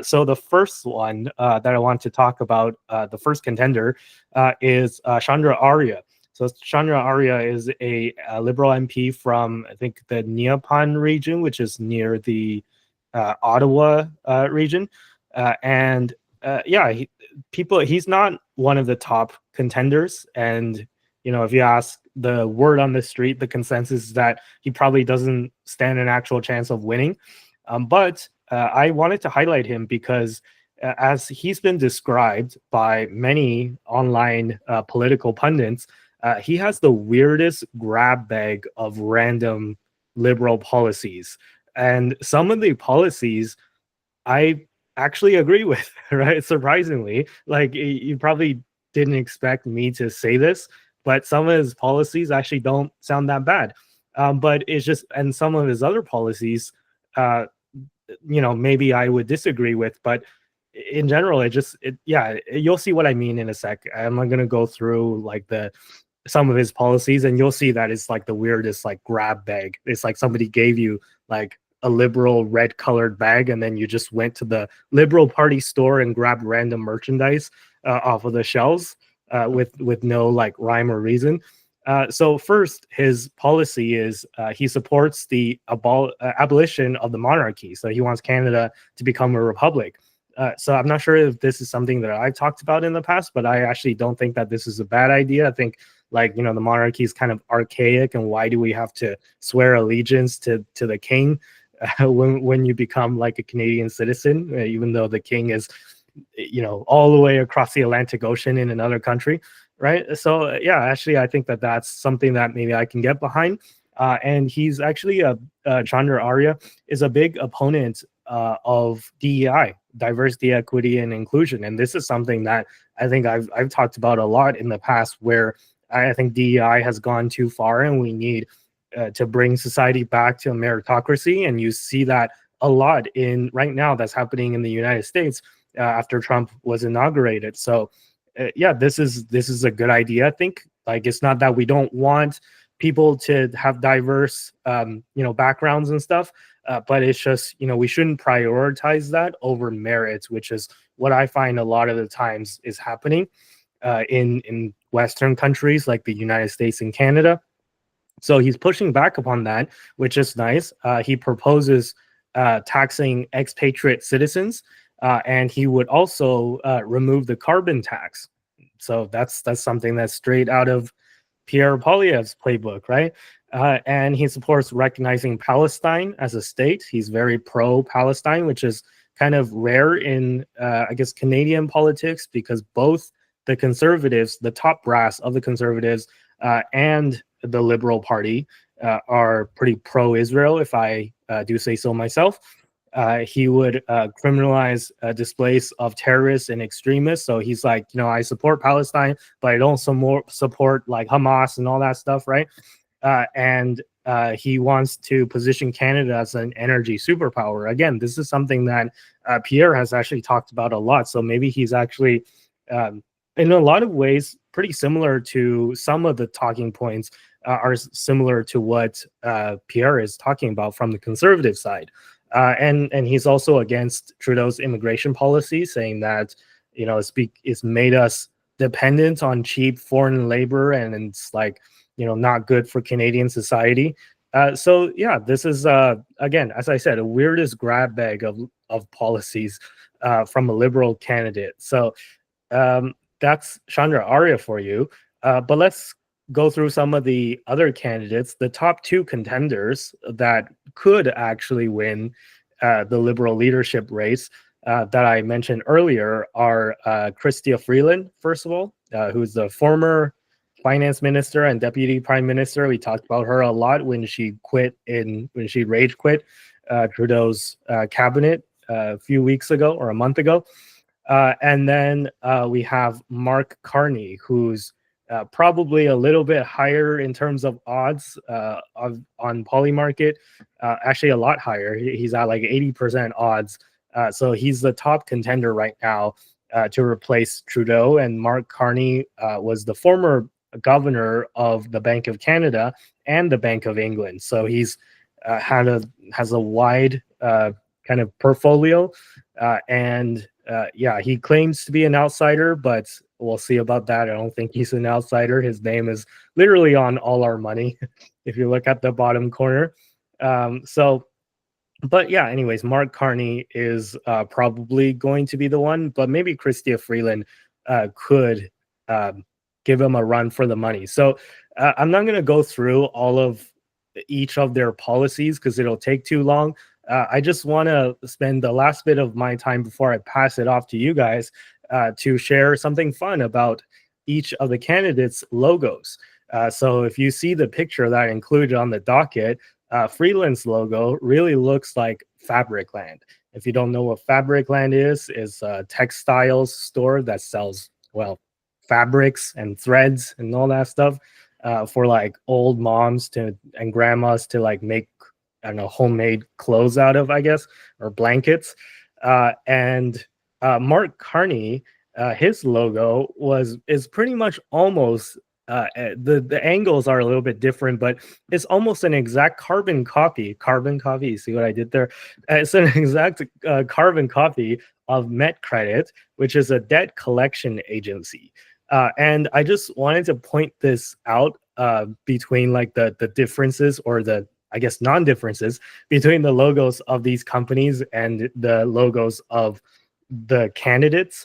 So the first one that I want to talk about, the first contender, is Chandra Arya. So Chandra Arya is a Liberal MP from, I think, the Neopan region, which is near the Ottawa region. And yeah, he's not one of the top contenders. And, if you ask the word on the street, the consensus is that he probably doesn't stand an actual chance of winning. But I wanted to highlight him because as he's been described by many online political pundits, he has the weirdest grab bag of random liberal policies. And some of the policies I actually agree with, right? Surprisingly, like you probably didn't expect me to say this, but some of his policies actually don't sound that bad. But it's just, and some of his other policies, uh, maybe I would disagree with, but in general, yeah, you'll see what I mean in a sec. I'm not gonna go through like some of his policies, and you'll see that it's like the weirdest like grab bag. It's like somebody gave you like a liberal red colored bag, and then you just went to the Liberal Party store and grabbed random merchandise off of the shelves with no like rhyme or reason. So first, his policy is he supports the abolition of the monarchy. So he wants Canada to become a republic. So I'm not sure if this is something that I've talked about in the past, but I actually don't think that this is a bad idea. I think the monarchy is kind of archaic, and why do we have to swear allegiance to the king when you become like a Canadian citizen, even though the king is all the way across the Atlantic Ocean in another country, right? So yeah, actually I think that that's something that maybe I can get behind. And he's actually Chandra Arya is a big opponent of DEI, diversity, equity, and inclusion. And this is something that I think I've talked about a lot in the past, where I think DEI has gone too far, and we need to bring society back to a meritocracy. And you see that a lot in right now that's happening in the United States after Trump was inaugurated. So yeah, this is a good idea. I think like it's not that we don't want people to have diverse backgrounds and stuff, but it's just we shouldn't prioritize that over merits, which is what I find a lot of the times is happening in Western countries like the United States and Canada. So he's pushing back upon that, which is nice. He proposes taxing expatriate citizens, and he would also remove the carbon tax. So that's something that's straight out of Pierre Poilievre's playbook, right? And he supports recognizing Palestine as a state. He's very pro-Palestine, which is kind of rare in, I guess, Canadian politics, because both the Conservatives, the top brass of the Conservatives, and the Liberal Party are pretty pro-Israel, if I do say so myself. He would criminalize displays of terrorists and extremists. So he's like, I support Palestine, but I don't support like Hamas and all that stuff, right? And he wants to position Canada as an energy superpower. Again, this is something that Pierre has actually talked about a lot. So maybe he's actually, in a lot of ways, pretty similar to some of the talking points are similar to what Pierre is talking about from the Conservative side. And he's also against Trudeau's immigration policy, saying that it's made us dependent on cheap foreign labor, and it's like not good for Canadian society. So yeah, this is again, as I said, a weirdest grab bag of policies from a Liberal candidate. So that's Chandra Arya for you. But let's go through some of the other candidates. The top two contenders that could actually win the Liberal leadership race that I mentioned earlier are Chrystia Freeland, first of all, who's the former finance minister and deputy prime minister. We talked about her a lot when she rage quit Trudeau's cabinet a few weeks ago or a month ago. And then we have Mark Carney, who's probably a little bit higher in terms of odds on Polymarket, actually a lot higher. He's at like 80% odds. So he's the top contender right now to replace Trudeau. And Mark Carney was the former governor of the Bank of Canada and the Bank of England. So he's has a wide kind of portfolio. Yeah, he claims to be an outsider, but we'll see about that. I don't think he's an outsider. His name is literally on all our money if you look at the bottom corner. But yeah, anyways, Mark Carney is probably going to be the one, but maybe Chrystia Freeland could give him a run for the money. So I'm not going to go through all of each of their policies because it'll take too long. I just want to spend the last bit of my time before I pass it off to you guys to share something fun about each of the candidates' logos. So if you see the picture that I included on the docket, Freeland's logo really looks like Fabricland. If you don't know what Fabricland is a textiles store that sells, well, fabrics and threads and all that stuff for like old moms and grandmas to like make, I don't know, homemade clothes out of, I guess, or blankets. And Mark Carney, his logo is pretty much almost the angles are a little bit different, but it's almost an exact carbon copy. Carbon copy. You see what I did there? It's an exact carbon copy of MetCredit, which is a debt collection agency. And I just wanted to point this out between like the differences or the, I guess, non-differences between the logos of these companies and the logos of the candidates,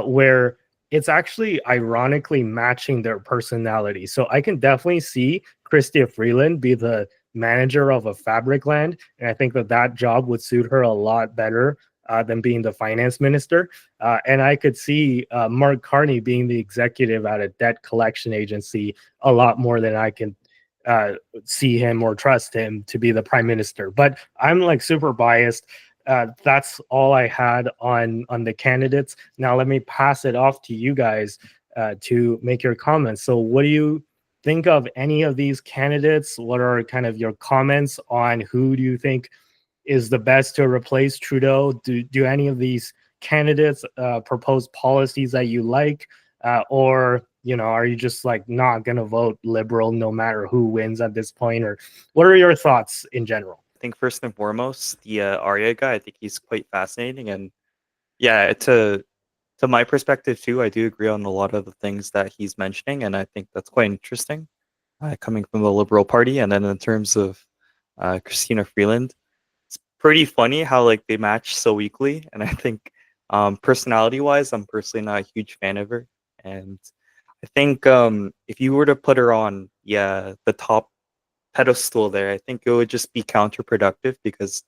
where it's actually ironically matching their personality. So I can definitely see Chrystia Freeland be the manager of a Fabricland, and I think that job would suit her a lot better than being the finance minister. And I could see Mark Carney being the executive at a debt collection agency a lot more than I can see him or trust him to be the prime minister. But I'm like super biased. That's all I had on the candidates. Now let me pass it off to you guys to make your comments. So what do you think of any of these candidates? What are kind of your comments on who do you think is the best to replace Trudeau? Do any of these candidates propose policies that you like, or are you just like not gonna vote Liberal no matter who wins at this point? Or what are your thoughts in general? I think first and foremost, the Arya guy, I think he's quite fascinating, and yeah, to my perspective too, I do agree on a lot of the things that he's mentioning, and I think that's quite interesting, coming from the Liberal Party. And then in terms of Christina Freeland, it's pretty funny how like they match so equally, and I think personality wise, I'm personally not a huge fan of her, and I think if you were to put her on, yeah, the top pedestal there, I think it would just be counterproductive because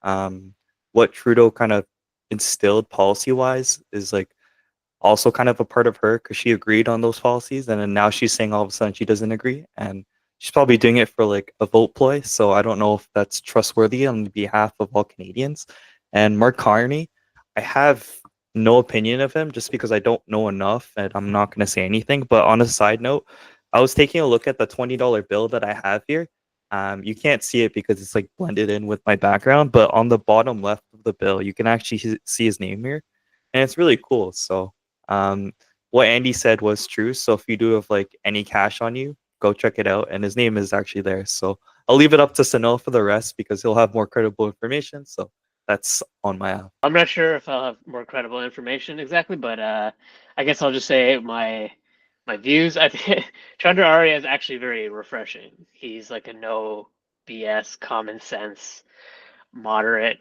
um, what Trudeau kind of instilled policy wise is like also kind of a part of her because she agreed on those policies, and then now she's saying all of a sudden she doesn't agree, and she's probably doing it for like a vote play. So I don't know if that's trustworthy on behalf of all Canadians. And Mark Carney, I have no opinion of him just because I don't know enough, and I'm not going to say anything. But on a side note, I was taking a look at the $20 bill that I have here. You can't see it because it's like blended in with my background, but on the bottom left of the bill, you can actually see his name here, and it's really cool. So um, what Andy said was true. So if you do have like any cash on you, go check it out. And his name is actually there. So I'll leave it up to Sanil for the rest because he'll have more credible information. So that's on my app. I'm not sure if I'll have more credible information exactly, but I guess I'll just say my views. I think Chandra Arya is actually very refreshing. He's like a no BS, common sense, moderate.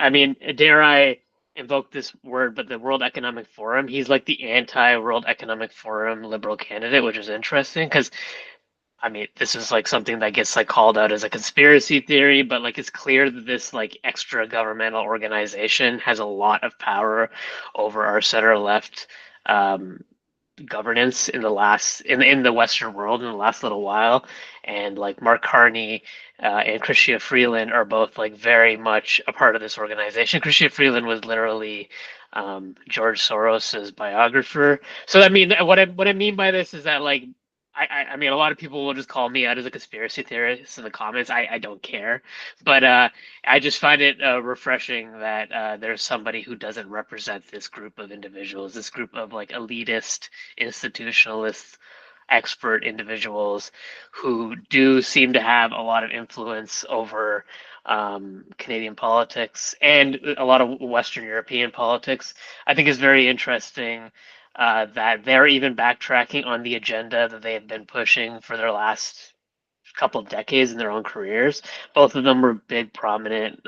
I mean, dare I invoke this word, but the World Economic Forum, he's like the anti-World Economic Forum liberal candidate, which is interesting because I mean, this is like something that gets like called out as a conspiracy theory, but like it's clear that this like extra governmental organization has a lot of power over our center left um, governance in the Western world in the last little while, and like Mark Carney and Chrystia Freeland are both like very much a part of this organization. Chrystia Freeland was literally George Soros's biographer. So I mean, what I mean by this is that like I mean, a lot of people will just call me out as a conspiracy theorist in the comments. I don't care, but I just find it refreshing that there's somebody who doesn't represent this group of individuals, this group of like elitist, institutionalist, expert individuals who do seem to have a lot of influence over Canadian politics and a lot of Western European politics, I think is very interesting. That they're even backtracking on the agenda that they have been pushing for their last couple of decades in their own careers. Both of them were big, prominent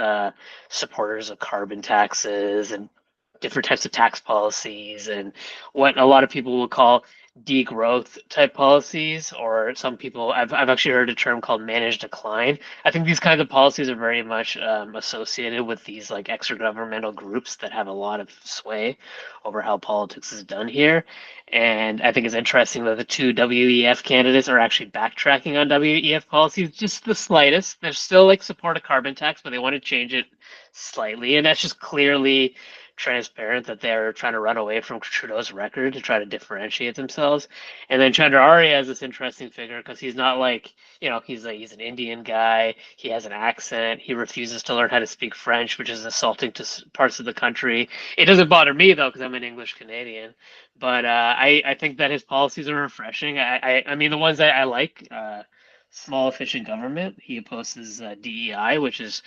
supporters of carbon taxes and different types of tax policies and what a lot of people would call degrowth type policies, or some people I've actually heard a term called managed decline. I think these kinds of policies are very much associated with these like extra governmental groups that have a lot of sway over how politics is done here. And I think it's interesting that the two WEF candidates are actually backtracking on WEF policies just the slightest. They're still like support a carbon tax, but they want to change it slightly, and that's just clearly transparent that they're trying to run away from Trudeau's record to try to differentiate themselves. And then Chandra Arya is this interesting figure because he's not like, he's an Indian guy. He has an accent. He refuses to learn how to speak French, which is insulting to parts of the country. It doesn't bother me though because I'm an English Canadian. But I think that his policies are refreshing. I mean the ones I like. Small efficient government. He opposes DEI, which is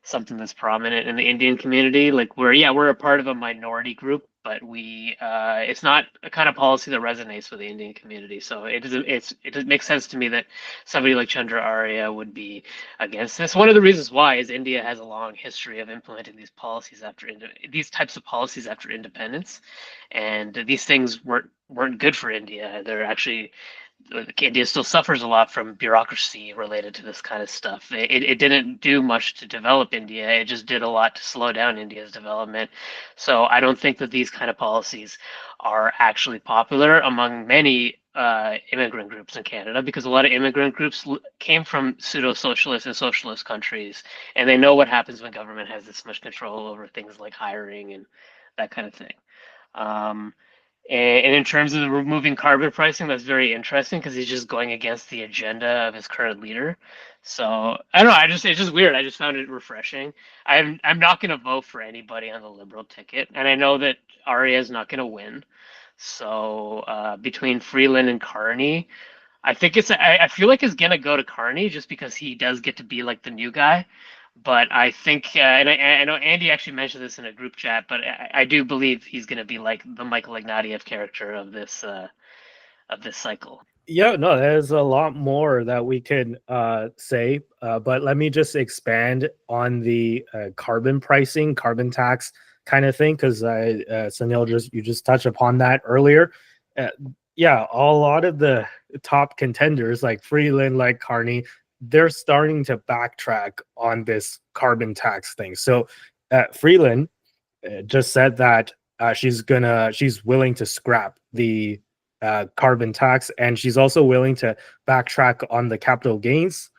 something that's prominent in the Indian community. Like we're a part of a minority group, but it's not a kind of policy that resonates with the Indian community. So it doesn't make sense to me that somebody like Chandra Arya would be against this. One of the reasons why is India has a long history of implementing these policies these types of policies after independence, and these things weren't good for India. They're actually India still suffers a lot from bureaucracy related to this kind of stuff. It didn't do much to develop India. It just did a lot to slow down India's development. So I don't think that these kind of policies are actually popular among many immigrant groups in Canada, because a lot of immigrant groups came from pseudo-socialist and socialist countries, and they know what happens when government has this much control over things like hiring and that kind of thing. And in terms of removing carbon pricing, that's very interesting because he's just going against the agenda of his current leader. So I don't know. It's just weird. I just found it refreshing. I'm not going to vote for anybody on the Liberal ticket, and I know that Arya is not going to win. So between Freeland and Carney, I think I feel like it's going to go to Carney just because he does get to be like the new guy. But I think, and I know Andy actually mentioned this in a group chat, but I do believe he's going to be like the Michael Ignatieff character of this cycle. Yeah, no, there's a lot more that we could say, but let me just expand on the carbon pricing, carbon tax kind of thing, because Zillennial, you just touched upon that earlier. Yeah, a lot of the top contenders like Freeland, like Carney, they're starting to backtrack on this carbon tax thing. So Freeland just said that she's willing to scrap the carbon tax, and she's also willing to backtrack on the capital gains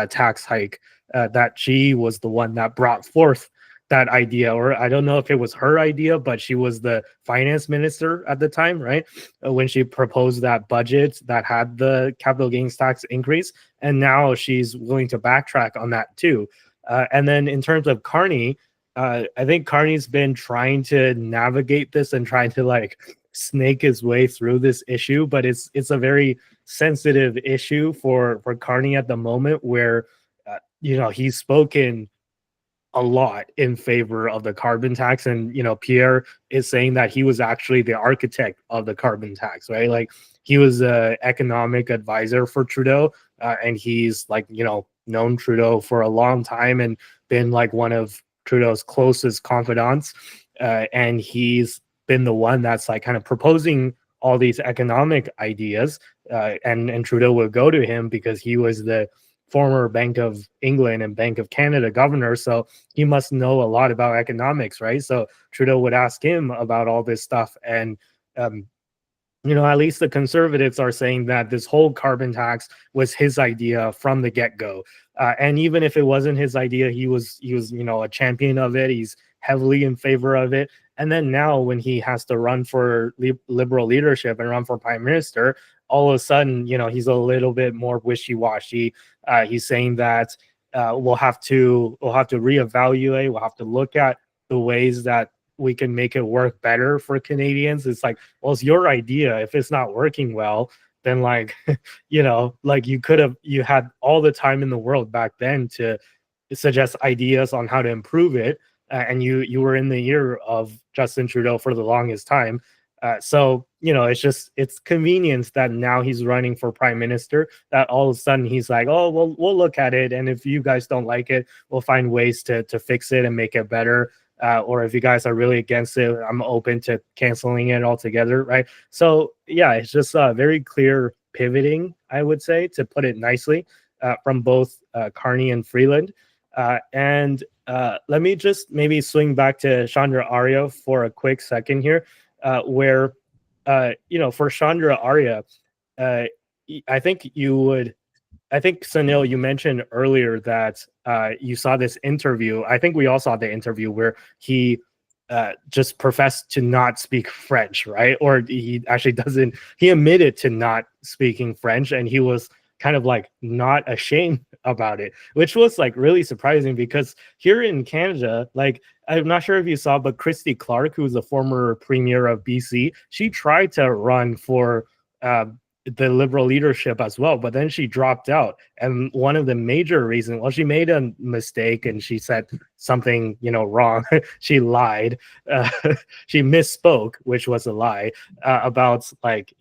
tax hike that she was the one that brought forth that idea, or I don't know if it was her idea, but she was the finance minister at the time, right? When she proposed that budget that had the capital gains tax increase, and now she's willing to backtrack on that too. And then in terms of Carney, I think Carney's been trying to navigate this and trying to like snake his way through this issue, but it's a very sensitive issue for Carney at the moment, where he's spoken a lot in favor of the carbon tax, and Pierre is saying that he was actually the architect of the carbon tax, right? Like he was an economic advisor for Trudeau, and he's like known Trudeau for a long time and been like one of Trudeau's closest confidants, and he's been the one that's like kind of proposing all these economic ideas, and Trudeau would go to him because he was the former Bank of England and Bank of Canada governor, so he must know a lot about economics, right? So Trudeau would ask him about all this stuff, and at least the Conservatives are saying that this whole carbon tax was his idea from the get-go, and even if it wasn't his idea, he was a champion of it. He's heavily in favor of it. And then now when he has to run for Liberal leadership and run for prime minister, all of a sudden, he's a little bit more wishy-washy. He's saying that we'll have to reevaluate. We'll have to look at the ways that we can make it work better for Canadians. It's like, well, it's your idea. If it's not working well, then like, like you had all the time in the world back then to suggest ideas on how to improve it. And you were in the ear of Justin Trudeau for the longest time. So it's convenience that now he's running for prime minister, that all of a sudden he's like, oh, well, we'll look at it, and if you guys don't like it, we'll find ways to fix it and make it better. Or if you guys are really against it, I'm open to canceling it altogether, right? So yeah, it's just very clear pivoting, I would say, to put it nicely, from both Carney and Freeland. And let me just maybe swing back to Chandra Arya for a quick second here, where for Chandra Arya, I think Sunil, you mentioned earlier that you saw this interview. I think we all saw the interview where he just professed to not speak French, right? Or he actually doesn't. He admitted to not speaking French, and he was kind of like not ashamed about it, which was like really surprising, because here in Canada, like, I'm not sure if you saw, but Christy Clark, who's a former premier of BC, she tried to run for the Liberal leadership as well, but then she dropped out. And one of the major reasons, well, she made a mistake and she said something, wrong. She lied. She misspoke, which was a lie, about like,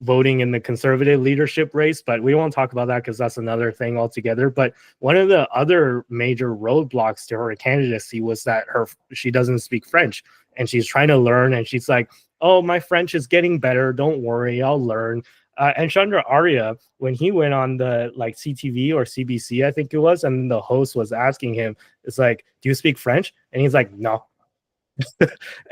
voting in the Conservative leadership race. But we won't talk about that because that's another thing altogether. But one of the other major roadblocks to her candidacy was that she doesn't speak French, and she's trying to learn. And she's like, oh, my French is getting better. Don't worry, I'll learn. And Chandra Arya, when he went on the like CTV or CBC, I think it was, and the host was asking him, it's like, do you speak French? And he's like, no.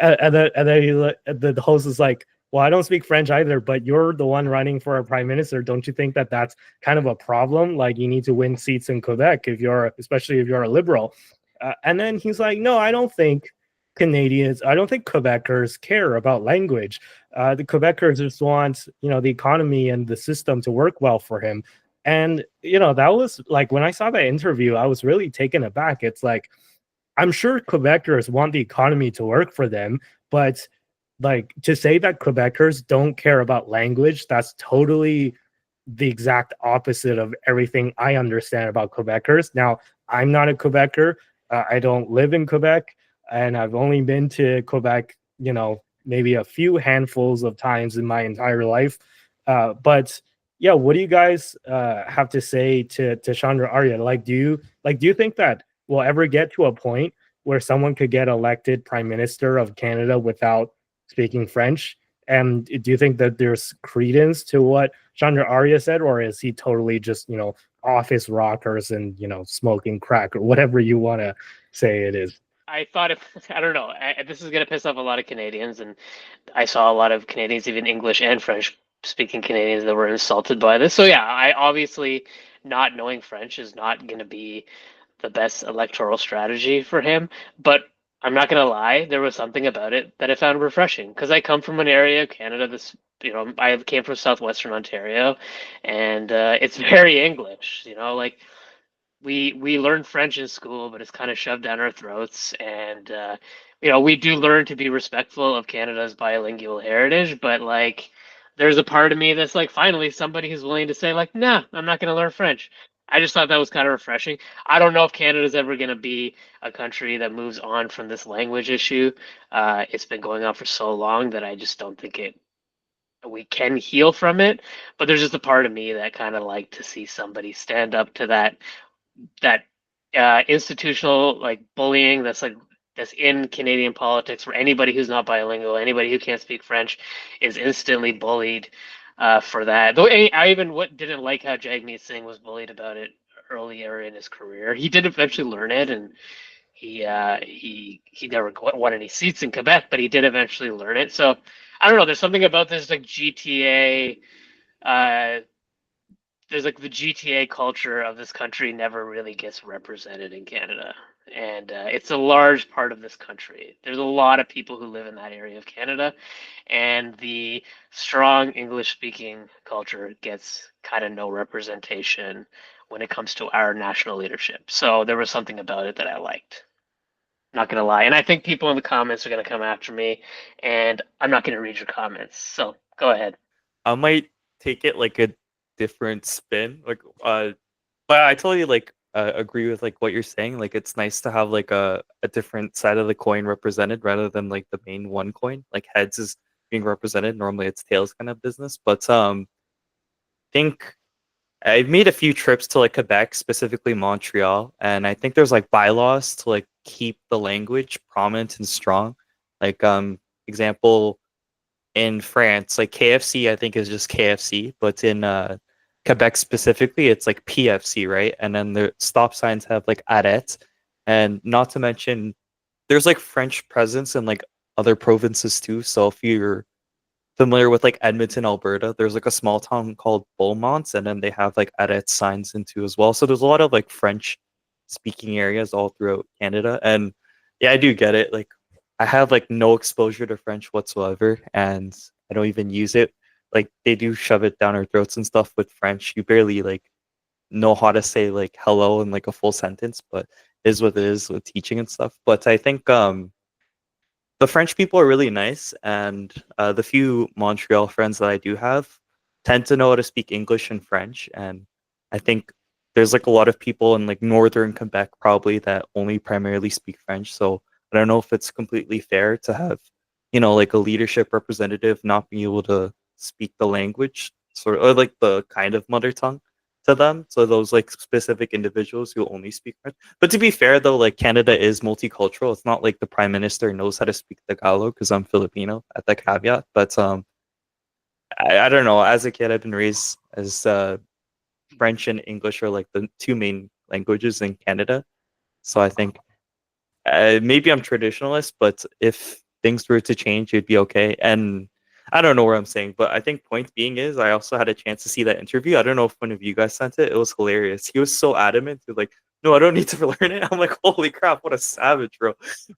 and then the host is like, well, I don't speak French either, but you're the one running for a prime minister. Don't you think that that's kind of a problem? Like, you need to win seats in Quebec, especially if you're a Liberal. And then he's like, no, I don't think Quebecers care about language. The Quebecers just want, the economy and the system to work well for him. And, that was like, when I saw that interview, I was really taken aback. It's like, I'm sure Quebecers want the economy to work for them, but like, to say that Quebecers don't care about language, that's totally the exact opposite of everything I understand about Quebecers. Now, I'm not a Quebecer. I don't live in Quebec, and I've only been to Quebec, maybe a few handfuls of times in my entire life. But yeah, what do you guys have to say to Chandra Arya? Like, do you think that we'll ever get to a point where someone could get elected prime minister of Canada without speaking French? And do you think that there's credence to what Chandra Arya said, or is he totally just, off his rockers and, smoking crack, or whatever you want to say it is? I thought I don't know. This is going to piss off a lot of Canadians, and I saw a lot of Canadians, even English and French speaking Canadians, that were insulted by this. So yeah, I obviously, not knowing French is not going to be the best electoral strategy for him. But I'm not going to lie, there was something about it that I found refreshing, because I come from an area of Canada I came from southwestern Ontario, and it's very English. Like, we learn French in school, but it's kind of shoved down our throats. And we do learn to be respectful of Canada's bilingual heritage, but like, there's a part of me that's like, finally somebody who's willing to say like, nah, I'm not going to learn French. I just thought that was kind of refreshing. I don't know if Canada's ever going to be a country that moves on from this language issue. It's been going on for so long that I just don't think we can heal from it. But there's just a part of me that kind of like to see somebody stand up to that institutional like bullying that's in Canadian politics, where anybody who's not bilingual, anybody who can't speak French, is instantly bullied for that. Though I even didn't like how Jagmeet Singh was bullied about it earlier in his career. He did eventually learn it, and he never won any seats in Quebec, but he did eventually learn it. So I don't know. There's something about this like GTA. There's like the GTA culture of this country never really gets represented in Canada. And it's a large part of this country. There's a lot of people who live in that area of Canada, and the strong English speaking culture gets kind of no representation when it comes to our national leadership. So there was something about it that I liked. Not going to lie. And I think people in the comments are going to come after me, and I'm not going to read your comments. So go ahead. I might take it like a different spin, like but I totally like agree with like what you're saying. Like it's nice to have like a different side of the coin represented rather than like the main one coin. Like heads is being represented. Normally it's tails kind of business. But think I've made a few trips to like Quebec, specifically Montreal, and I think there's like bylaws to like keep the language prominent and strong. Like example in France, like KFC I think is just KFC, but in Quebec specifically it's like PFC, right? And then the stop signs have like arrête, and not to mention there's like French presence in like other provinces too. So if you're familiar with like Edmonton, Alberta, there's like a small town called Beaumont, and then they have like arrête signs into as well. So there's a lot of like French speaking areas all throughout Canada. And yeah, I do get it. Like I have like no exposure to French whatsoever, and I don't even use it. Like they do shove it down our throats and stuff with French. You barely like know how to say like hello in like a full sentence, but it is what it is with teaching and stuff. But I think the French people are really nice, and the few Montreal friends that I do have tend to know how to speak English and French. And I think there's like a lot of people in like northern Quebec probably that only primarily speak French. So I don't know if it's completely fair to have, like a leadership representative not being able to speak the language, sort of, or like the kind of mother tongue to them. So those like specific individuals who only speak French. But to be fair, though, like Canada is multicultural. It's not like the prime minister knows how to speak Tagalog because I'm Filipino at the caveat. But I don't know. As a kid, I've been raised as French and English are like the two main languages in Canada. So I think maybe I'm traditionalist, but if things were to change, it'd be okay. And I don't know where I'm saying, but I think point being is I also had a chance to see that interview. I don't know if one of you guys sent it. It was hilarious. He was so adamant. He was like, no, I don't need to learn it. I'm like, holy crap, what a savage, bro.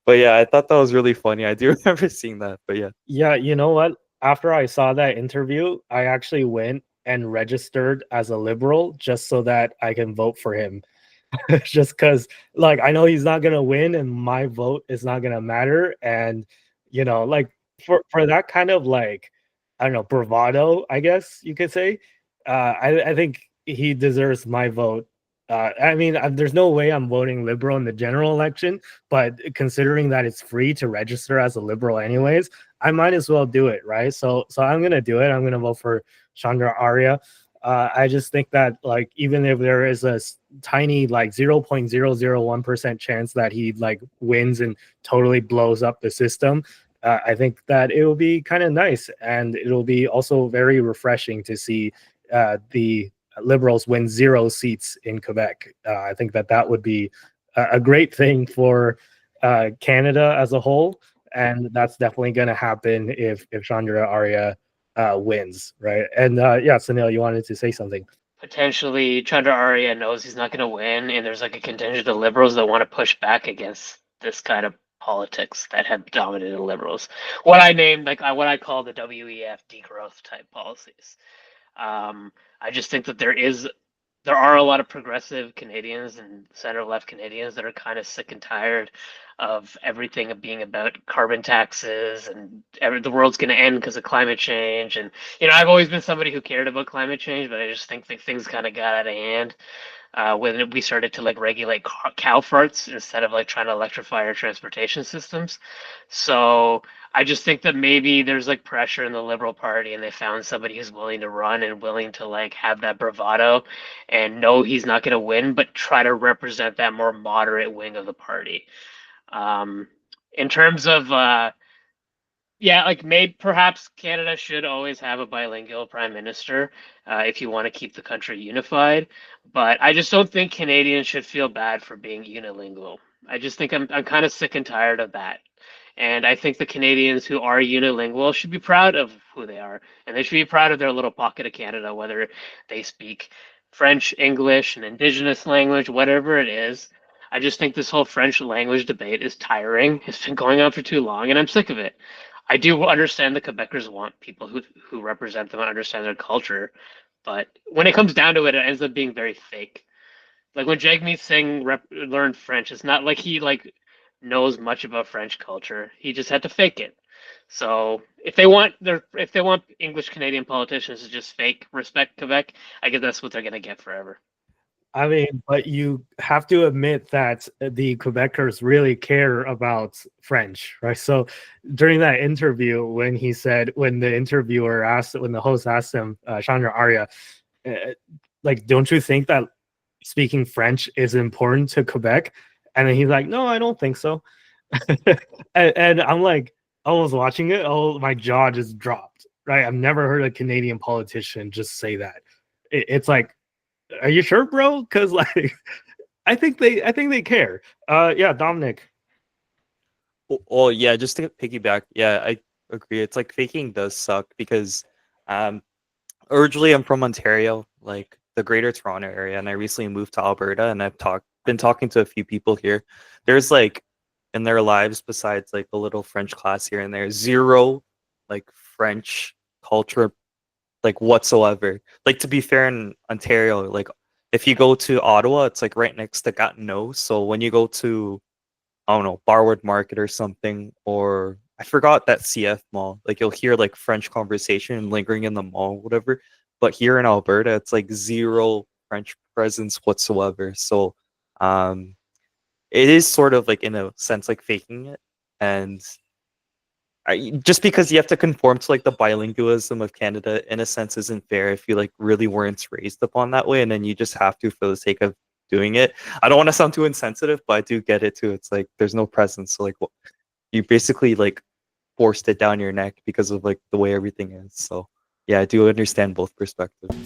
But yeah, I thought that was really funny. I do remember seeing that. But yeah. Yeah, you know what? After I saw that interview, I actually went and registered as a liberal just so that I can vote for him. Just because, like, I know he's not gonna win, and my vote is not gonna matter. And like for that kind of like, I don't know, bravado, I guess you could say. I think he deserves my vote. I mean, there's no way I'm voting liberal in the general election, but considering that it's free to register as a liberal anyways, I might as well do it, right? So I'm gonna do it. I'm gonna vote for Chandra Arya. I just think that like even if there is a tiny like 0.001% chance that he like wins and totally blows up the system, I think that it will be kind of nice, and it'll be also very refreshing to see the Liberals win 0 seats in Quebec. I think that would be a great thing for Canada as a whole, and that's definitely going to happen if Chandra Arya wins, right? And yeah, Sunil, you wanted to say something. Potentially, Chandra Arya knows he's not going to win, and there's like a contingent of liberals that want to push back against this kind of politics that had dominated the liberals. What I named, like what I call the WEF degrowth type policies. I just think that there are a lot of progressive Canadians and center left Canadians that are kind of sick and tired of everything being about carbon taxes and the world's going to end because of climate change. And I've always been somebody who cared about climate change, but I just think that things kind of got out of hand when we started to like regulate cow farts instead of like trying to electrify our transportation systems. So I just think that maybe there's like pressure in the Liberal Party, and they found somebody who's willing to run and willing to like have that bravado and know he's not going to win, but try to represent that more moderate wing of the party. In terms of yeah, like maybe perhaps Canada should always have a bilingual prime minister if you want to keep the country unified. But I just don't think Canadians should feel bad for being unilingual. I just think I'm kind of sick and tired of that. And I think the Canadians who are unilingual should be proud of who they are, and they should be proud of their little pocket of Canada, whether they speak French, English, an indigenous language, whatever it is. I just think this whole French language debate is tiring. It's been going on for too long, and I'm sick of it. I do understand the Quebecers want people who represent them and understand their culture, but when it comes down to it, it ends up being very fake. Like when Jagmeet Singh learned French, it's not like he like knows much about French culture. He just had to fake it. So if they want English Canadian politicians to just fake respect Quebec, I guess that's what they're gonna get forever. I mean, but you have to admit that the Quebecers really care about French, right? So during that interview, when the host asked him, Chandra Arya, uh, like, don't you think that speaking French is important to Quebec? And then he's like, no, I don't think so. And I'm like, I was watching it, my jaw just dropped, right? I've never heard a Canadian politician just say that. It's like, are you sure, bro? Because like, I think they care. Yeah, Dominic. Oh, yeah, just to piggyback, yeah, I agree. It's like faking does suck because um originally I'm from Ontario, like the Greater Toronto area, and I recently moved to Alberta, and been talking to a few people here. There's like in their lives, besides like a little French class here and there, zero like French culture like whatsoever. Like to be fair, in Ontario, like if you go to Ottawa, it's like right next to Gatineau. So when you go to, I don't know, Barwood Market or something, or I forgot that CF mall, like you'll hear like French conversation lingering in the mall, whatever. But here in Alberta, it's like zero French presence whatsoever. So it is sort of like in a sense like faking it. And just because you have to conform to like the bilingualism of Canada in a sense isn't fair if you like really weren't raised upon that way, and then you just have to for the sake of doing it. I don't want to sound too insensitive, but I do get it too. It's like there's no presence, so like you basically like forced it down your neck because of like the way everything is. So yeah, I do understand both perspectives.